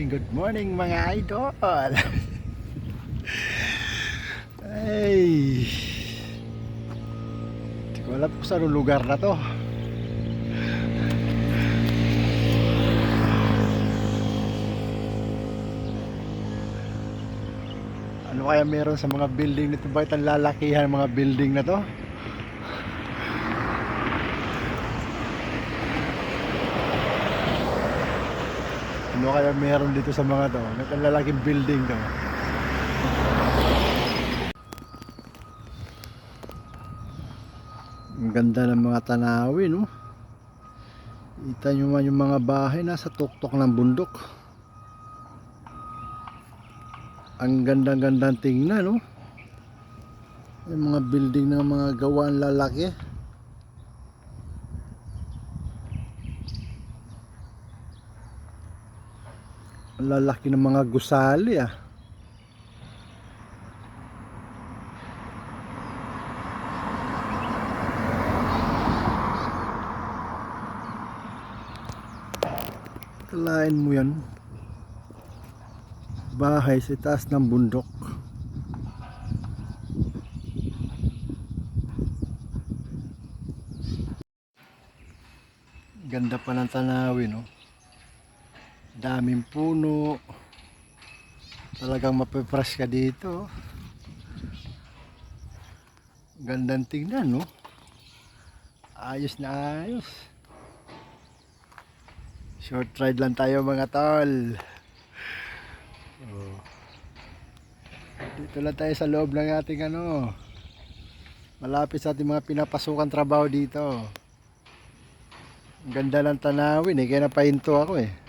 good morning mga idol. Ay, hindi ko alam kung saan lugar na to. Ano kaya meron sa mga building nito? Bakit ang lalakihan ng mga building na to? Ano kaya meron dito sa mga to? Ang lalaking building to. Ang ganda ng mga tanawin, no? Kita nyo man yung mga bahay nasa tuktok ng bundok. Ang gandang-gandang tingnan, no? Yung mga building ng mga gawaan lalaki. Ang lalaki ng mga gusali, ah. Kalain mo yan, bahay sa taas ng bundok. Ganda pa ng tanawin, no? Daming puno, talagang mapipras ka dito. Gandang tingnan, no? Ayos na ayos. Short ride lang tayo mga tol. Oh. Dito lang tayo sa loob ng ating malapit sa ating mga pinapasukan trabaho dito. Ang ganda ng tanawin, kaya napahinto ako.